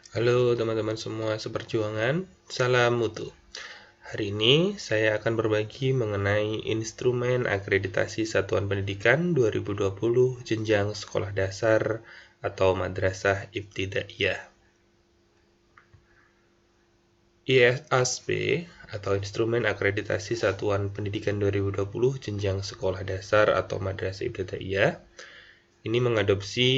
Halo teman-teman semua seperjuangan, salam mutu. Hari ini saya akan berbagi mengenai instrumen akreditasi Satuan Pendidikan 2020 jenjang sekolah dasar atau madrasah ibtidaiyah. ISASP atau Instrumen Akreditasi Satuan Pendidikan 2020 jenjang sekolah dasar atau madrasah ibtidaiyah ini mengadopsi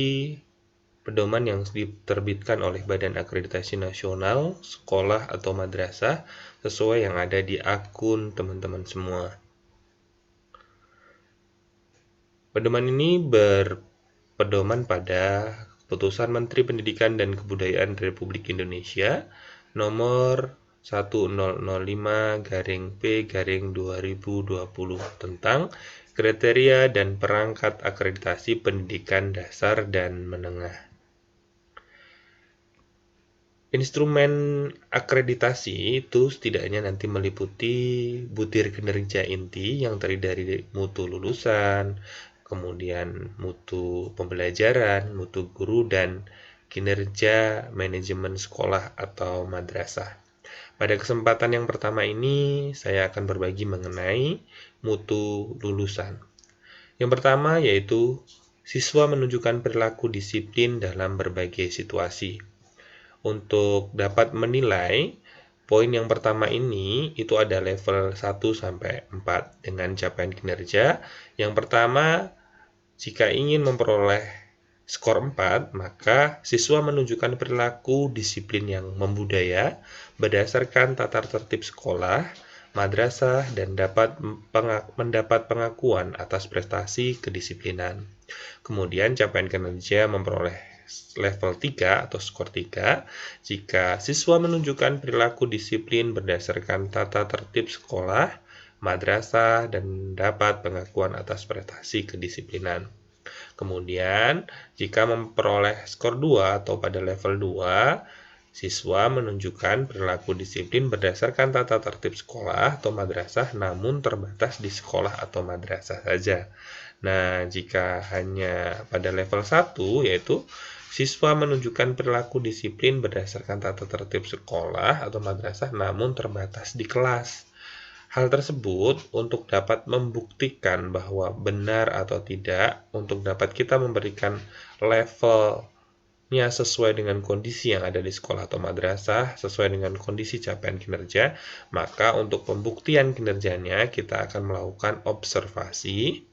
pedoman yang diterbitkan oleh Badan Akreditasi Nasional, sekolah atau madrasah sesuai yang ada di akun teman-teman semua. Pedoman ini berpedoman pada Keputusan Menteri Pendidikan dan Kebudayaan Republik Indonesia nomor 1005-P-2020 tentang kriteria dan perangkat akreditasi pendidikan dasar dan menengah. Instrumen akreditasi itu setidaknya nanti meliputi butir kinerja inti yang terdiri dari mutu lulusan, kemudian mutu pembelajaran, mutu guru, dan kinerja manajemen sekolah atau madrasah. Pada kesempatan yang pertama ini, saya akan berbagi mengenai mutu lulusan. Yang pertama yaitu siswa menunjukkan perilaku disiplin dalam berbagai situasi. Untuk dapat menilai, poin yang pertama ini itu ada level 1 sampai 4 dengan capaian kinerja. Yang pertama, jika ingin memperoleh skor 4, maka siswa menunjukkan perilaku disiplin yang membudaya berdasarkan tata tertib sekolah, madrasah, dan dapat mendapat pengakuan atas prestasi kedisiplinan. Kemudian capaian kinerja memperoleh level 3 atau skor 3 jika siswa menunjukkan perilaku disiplin berdasarkan tata tertib sekolah, madrasah, dan dapat pengakuan atas prestasi kedisiplinan. Kemudian, jika memperoleh skor 2 atau pada level 2, siswa menunjukkan perilaku disiplin berdasarkan tata tertib sekolah atau madrasah namun terbatas di sekolah atau madrasah saja. Nah, jika hanya pada level 1 yaitu siswa menunjukkan perilaku disiplin berdasarkan tata tertib sekolah atau madrasah namun terbatas di kelas. Hal tersebut untuk dapat membuktikan bahwa benar atau tidak, untuk dapat kita memberikan levelnya sesuai dengan kondisi yang ada di sekolah atau madrasah, sesuai dengan kondisi capaian kinerja, maka untuk pembuktian kinerjanya kita akan melakukan observasi,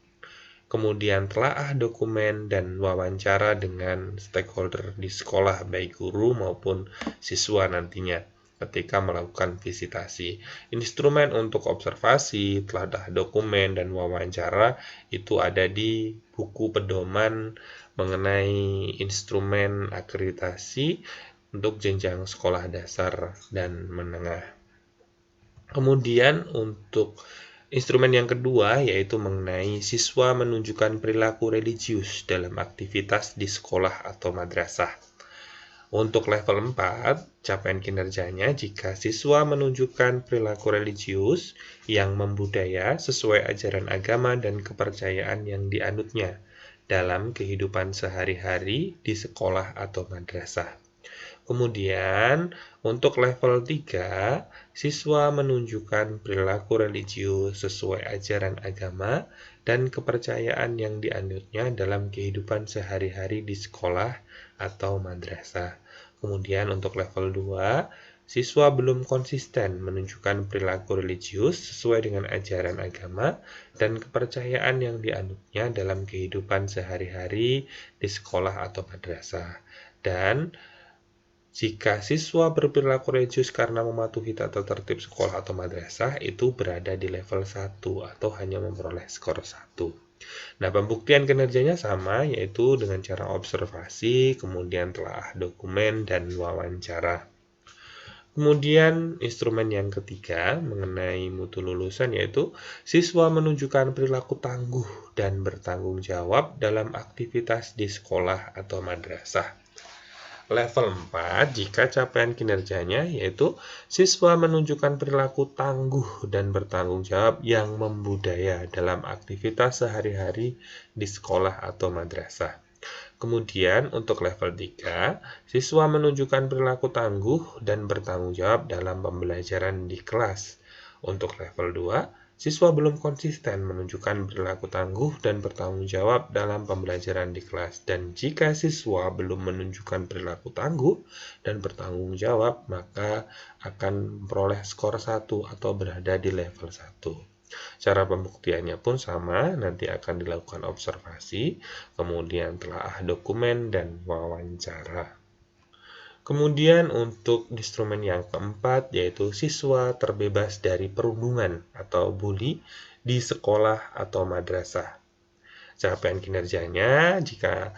kemudian telaah dokumen dan wawancara dengan stakeholder di sekolah, baik guru maupun siswa nantinya ketika melakukan visitasi. Instrumen untuk observasi, telaah dokumen, dan wawancara itu ada di buku pedoman mengenai instrumen akreditasi untuk jenjang sekolah dasar dan menengah. Kemudian untuk instrumen yang kedua yaitu mengenai siswa menunjukkan perilaku religius dalam aktivitas di sekolah atau madrasah. Untuk level 4, capaian kinerjanya jika siswa menunjukkan perilaku religius yang membudaya sesuai ajaran agama dan kepercayaan yang dianutnya dalam kehidupan sehari-hari di sekolah atau madrasah. Kemudian, untuk level 3, siswa menunjukkan perilaku religius sesuai ajaran agama dan kepercayaan yang dianutnya dalam kehidupan sehari-hari di sekolah atau madrasah. Kemudian untuk level 2, siswa belum konsisten menunjukkan perilaku religius sesuai dengan ajaran agama dan kepercayaan yang dianutnya dalam kehidupan sehari-hari di sekolah atau madrasah. Dan jika siswa berperilaku religius karena mematuhi tata tertib sekolah atau madrasah, itu berada di level 1 atau hanya memperoleh skor 1. Nah, pembuktian kinerjanya sama, yaitu dengan cara observasi, kemudian telaah dokumen, dan wawancara. Kemudian, instrumen yang ketiga mengenai mutu lulusan yaitu siswa menunjukkan perilaku tangguh dan bertanggung jawab dalam aktivitas di sekolah atau madrasah. Level 4, jika capaian kinerjanya yaitu siswa menunjukkan perilaku tangguh dan bertanggung jawab yang membudaya dalam aktivitas sehari-hari di sekolah atau madrasah. Kemudian untuk level 3, siswa menunjukkan perilaku tangguh dan bertanggung jawab dalam pembelajaran di kelas. Untuk level 2, siswa belum konsisten menunjukkan perilaku tangguh dan bertanggung jawab dalam pembelajaran di kelas. Dan jika siswa belum menunjukkan perilaku tangguh dan bertanggung jawab, maka akan memperoleh skor 1 atau berada di level 1. Cara pembuktiannya pun sama, nanti akan dilakukan observasi, kemudian telaah dokumen, dan wawancara. Kemudian untuk instrumen yang keempat, yaitu siswa terbebas dari perundungan atau bully di sekolah atau madrasah. Capaian kinerjanya, jika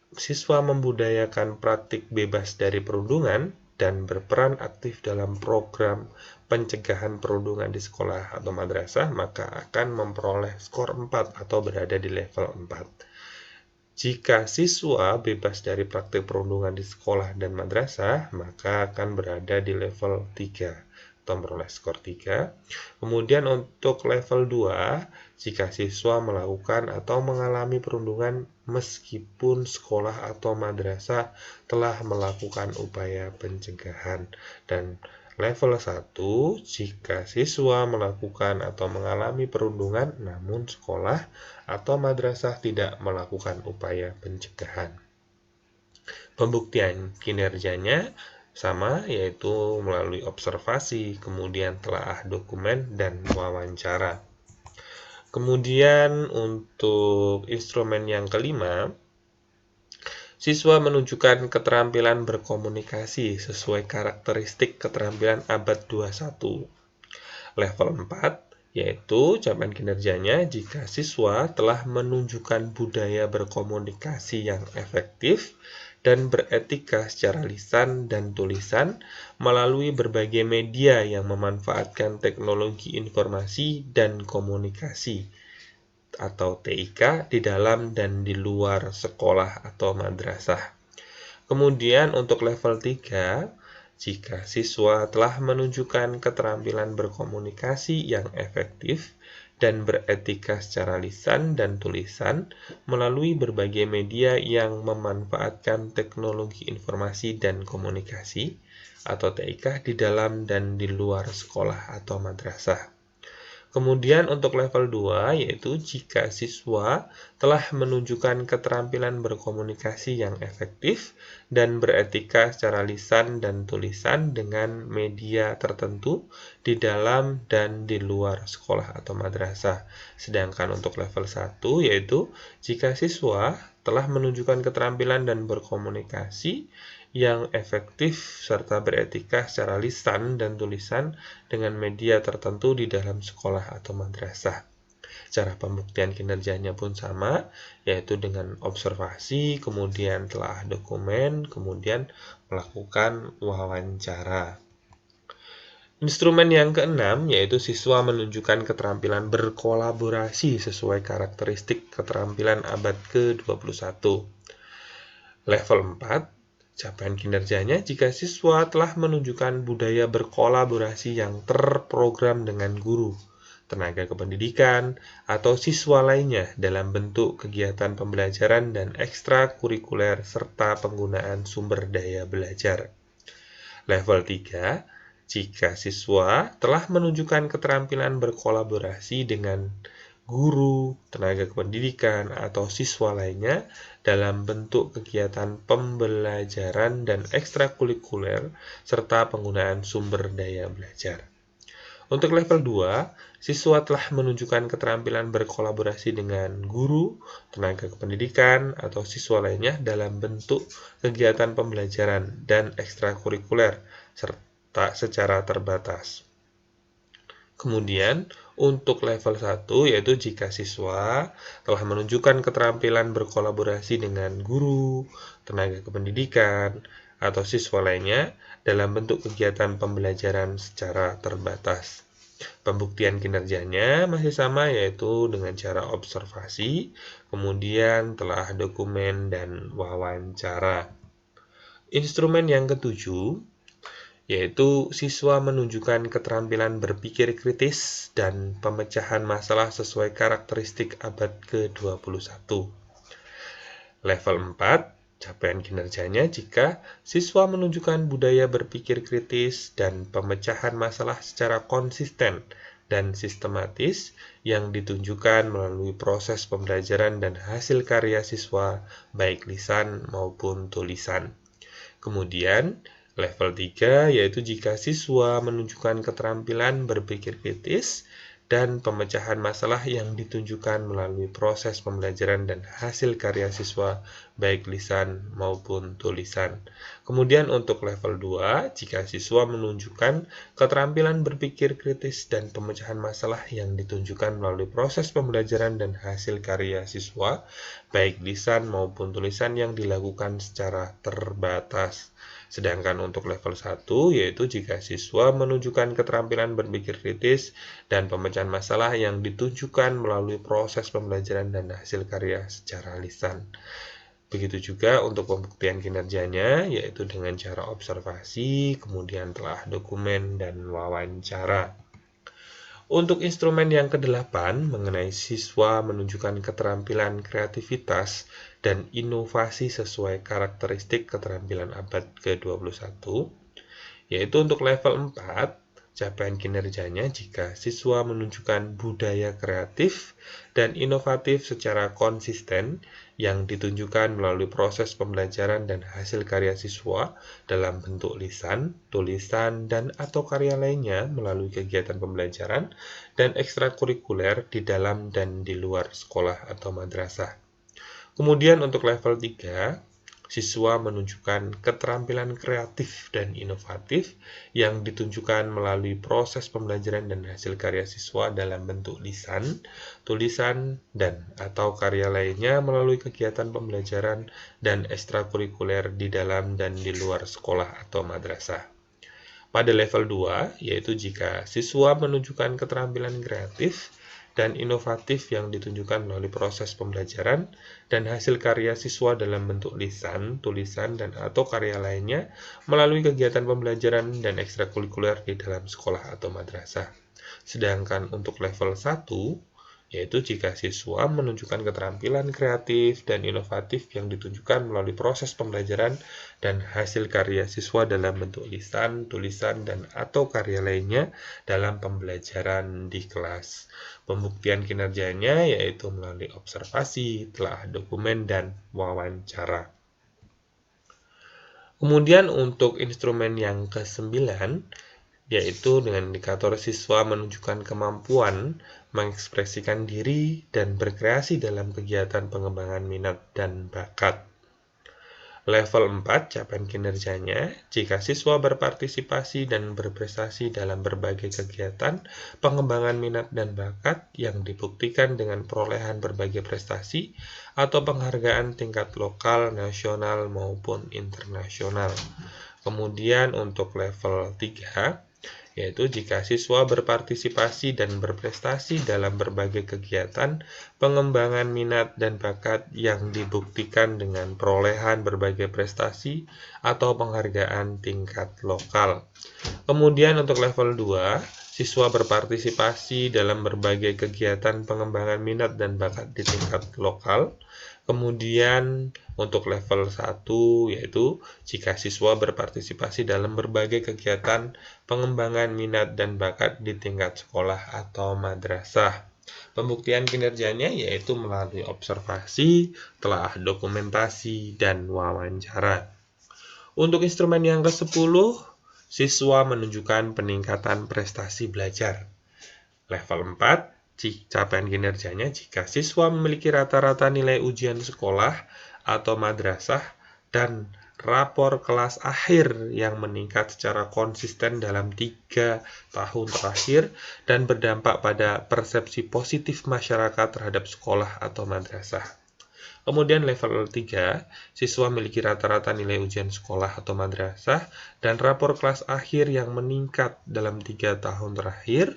siswa membudayakan praktik bebas dari perundungan dan berperan aktif dalam program pencegahan perundungan di sekolah atau madrasah, maka akan memperoleh skor 4 atau berada di level 4. Jika siswa bebas dari praktik perundungan di sekolah dan madrasah, maka akan berada di level 3 atau memperoleh skor 3. Kemudian untuk level 2, jika siswa melakukan atau mengalami perundungan meskipun sekolah atau madrasah telah melakukan upaya pencegahan. Dan level 1, jika siswa melakukan atau mengalami perundungan namun sekolah atau madrasah tidak melakukan upaya pencegahan. Pembuktian kinerjanya sama, yaitu melalui observasi, kemudian telaah dokumen, dan wawancara. Kemudian untuk instrumen yang kelima, siswa menunjukkan keterampilan berkomunikasi sesuai karakteristik keterampilan abad 21. Level 4, yaitu capaian kinerjanya jika siswa telah menunjukkan budaya berkomunikasi yang efektif dan beretika secara lisan dan tulisan melalui berbagai media yang memanfaatkan teknologi informasi dan komunikasi atau TIK di dalam dan di luar sekolah atau madrasah. Kemudian untuk level 3, jika siswa telah menunjukkan keterampilan berkomunikasi yang efektif dan beretika secara lisan dan tulisan melalui berbagai media yang memanfaatkan teknologi informasi dan komunikasi atau TIK di dalam dan di luar sekolah atau madrasah. Kemudian untuk level 2, yaitu jika siswa telah menunjukkan keterampilan berkomunikasi yang efektif dan beretika secara lisan dan tulisan dengan media tertentu di dalam dan di luar sekolah atau madrasah. Sedangkan untuk level 1, yaitu jika siswa telah menunjukkan keterampilan dan berkomunikasi yang efektif serta beretika secara lisan dan tulisan dengan media tertentu di dalam sekolah atau madrasah. Cara pembuktian kinerjanya pun sama, yaitu dengan observasi, kemudian telaah dokumen, kemudian melakukan wawancara. Instrumen yang keenam, yaitu siswa menunjukkan keterampilan berkolaborasi sesuai karakteristik keterampilan abad ke-21. Level 4, capaian kinerjanya jika siswa telah menunjukkan budaya berkolaborasi yang terprogram dengan guru, tenaga kependidikan, atau siswa lainnya dalam bentuk kegiatan pembelajaran dan ekstrakurikuler serta penggunaan sumber daya belajar. Level 3, jika siswa telah menunjukkan keterampilan berkolaborasi dengan guru, tenaga kependidikan, atau siswa lainnya dalam bentuk kegiatan pembelajaran dan ekstrakurikuler serta penggunaan sumber daya belajar. Untuk level 2, siswa telah menunjukkan keterampilan berkolaborasi dengan guru, tenaga kependidikan, atau siswa lainnya dalam bentuk kegiatan pembelajaran dan ekstrakurikuler serta secara terbatas. Kemudian, untuk level 1, yaitu jika siswa telah menunjukkan keterampilan berkolaborasi dengan guru, tenaga kependidikan, atau siswa lainnya dalam bentuk kegiatan pembelajaran secara terbatas. Pembuktian kinerjanya masih sama, yaitu dengan cara observasi, kemudian telaah dokumen, dan wawancara. Instrumen yang ketujuh, yaitu siswa menunjukkan keterampilan berpikir kritis dan pemecahan masalah sesuai karakteristik abad ke-21. Level 4, capaian kinerjanya jika siswa menunjukkan budaya berpikir kritis dan pemecahan masalah secara konsisten dan sistematis yang ditunjukkan melalui proses pembelajaran dan hasil karya siswa, baik lisan maupun tulisan. Kemudian, level 3 yaitu jika siswa menunjukkan keterampilan berpikir kritis dan pemecahan masalah yang ditunjukkan melalui proses pembelajaran dan hasil karya siswa, baik lisan maupun tulisan. Kemudian untuk level 2, jika siswa menunjukkan keterampilan berpikir kritis dan pemecahan masalah yang ditunjukkan melalui proses pembelajaran dan hasil karya siswa, baik lisan maupun tulisan yang dilakukan secara terbatas. Sedangkan untuk level 1, yaitu jika siswa menunjukkan keterampilan berpikir kritis dan pemecahan masalah yang ditunjukkan melalui proses pembelajaran dan hasil karya secara lisan. Begitu juga untuk pembuktian kinerjanya, yaitu dengan cara observasi, kemudian telah dokumen, dan wawancara. Untuk instrumen yang ke-8 mengenai siswa menunjukkan keterampilan kreativitas dan inovasi sesuai karakteristik keterampilan abad ke-21, yaitu untuk level 4, capaian kinerjanya jika siswa menunjukkan budaya kreatif dan inovatif secara konsisten yang ditunjukkan melalui proses pembelajaran dan hasil karya siswa dalam bentuk lisan, tulisan, dan atau karya lainnya melalui kegiatan pembelajaran dan ekstrakurikuler di dalam dan di luar sekolah atau madrasah. Kemudian untuk level 3, siswa menunjukkan keterampilan kreatif dan inovatif yang ditunjukkan melalui proses pembelajaran dan hasil karya siswa dalam bentuk lisan, tulisan, dan atau karya lainnya melalui kegiatan pembelajaran dan ekstrakurikuler di dalam dan di luar sekolah atau madrasah. Pada level 2, yaitu jika siswa menunjukkan keterampilan kreatif dan inovatif yang ditunjukkan melalui proses pembelajaran dan hasil karya siswa dalam bentuk lisan, tulisan, dan atau karya lainnya melalui kegiatan pembelajaran dan ekstrakurikuler di dalam sekolah atau madrasah. Sedangkan untuk level 1, yaitu jika siswa menunjukkan keterampilan kreatif dan inovatif yang ditunjukkan melalui proses pembelajaran dan hasil karya siswa dalam bentuk lisan, tulisan, dan atau karya lainnya dalam pembelajaran di kelas. Pembuktian kinerjanya yaitu melalui observasi, telah dokumen, dan wawancara. Kemudian untuk instrumen yang ke-9, yaitu dengan indikator siswa menunjukkan kemampuan mengekspresikan diri dan berkreasi dalam kegiatan pengembangan minat dan bakat. Level 4, capaian kinerjanya, jika siswa berpartisipasi dan berprestasi dalam berbagai kegiatan pengembangan minat dan bakat yang dibuktikan dengan perolehan berbagai prestasi atau penghargaan tingkat lokal, nasional, maupun internasional. Kemudian untuk level 3, yaitu jika siswa berpartisipasi dan berprestasi dalam berbagai kegiatan pengembangan minat dan bakat yang dibuktikan dengan perolehan berbagai prestasi atau penghargaan tingkat lokal. Kemudian untuk level 2, siswa berpartisipasi dalam berbagai kegiatan pengembangan minat dan bakat di tingkat lokal. Kemudian untuk level 1, yaitu jika siswa berpartisipasi dalam berbagai kegiatan pengembangan minat dan bakat di tingkat sekolah atau madrasah. Pembuktian kinerjanya yaitu melalui observasi, telah dokumentasi, dan wawancara. Untuk instrumen yang ke-10, siswa menunjukkan peningkatan prestasi belajar. Level 4, capaian kinerjanya jika siswa memiliki rata-rata nilai ujian sekolah atau madrasah dan rapor kelas akhir yang meningkat secara konsisten dalam 3 tahun terakhir dan berdampak pada persepsi positif masyarakat terhadap sekolah atau madrasah. Kemudian level 3, siswa memiliki rata-rata nilai ujian sekolah atau madrasah dan rapor kelas akhir yang meningkat dalam 3 tahun terakhir.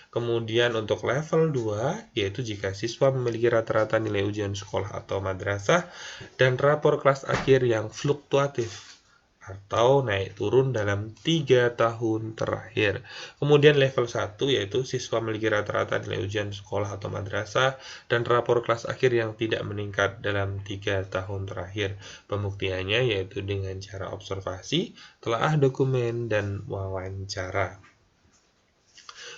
Kemudian untuk level 2, yaitu jika siswa memiliki rata-rata nilai ujian sekolah atau madrasah dan rapor kelas akhir yang fluktuatif atau naik turun dalam 3 tahun terakhir. Kemudian level 1 yaitu siswa memiliki rata-rata nilai ujian sekolah atau madrasah dan rapor kelas akhir yang tidak meningkat dalam 3 tahun terakhir. Pembuktiannya yaitu dengan cara observasi, telaah dokumen, dan wawancara.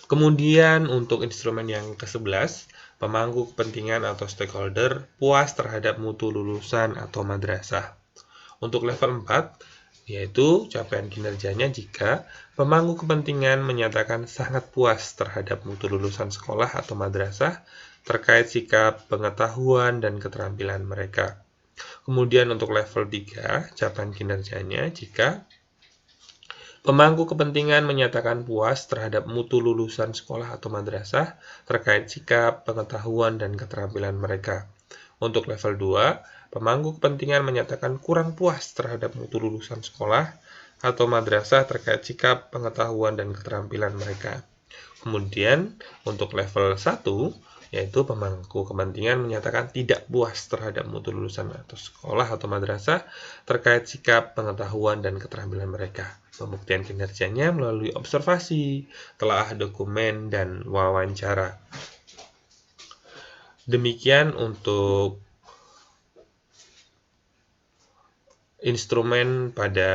Kemudian untuk instrumen yang ke-11, pemangku kepentingan atau stakeholder puas terhadap mutu lulusan atau madrasah. Untuk level 4, yaitu capaian kinerjanya jika pemangku kepentingan menyatakan sangat puas terhadap mutu lulusan sekolah atau madrasah terkait sikap, pengetahuan, dan keterampilan mereka. Kemudian untuk level 3, capaian kinerjanya jika pemangku kepentingan menyatakan puas terhadap mutu lulusan sekolah atau madrasah terkait sikap, pengetahuan, dan keterampilan mereka. Untuk level 2, pemangku kepentingan menyatakan kurang puas terhadap mutu lulusan sekolah atau madrasah terkait sikap, pengetahuan, dan keterampilan mereka. Kemudian, untuk level 1, yaitu pemangku kepentingan menyatakan tidak puas terhadap mutu lulusan atau sekolah atau madrasah terkait sikap, pengetahuan, dan keterampilan mereka. Pembuktian kinerjanya melalui observasi, telaah dokumen, dan wawancara. Demikian untuk instrumen pada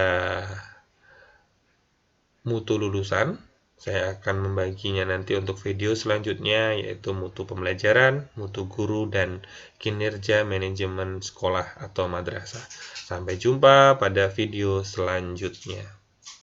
mutu lulusan. Saya akan membaginya nanti untuk video selanjutnya, yaitu mutu pembelajaran, mutu guru, dan kinerja manajemen sekolah atau madrasah. Sampai jumpa pada video selanjutnya.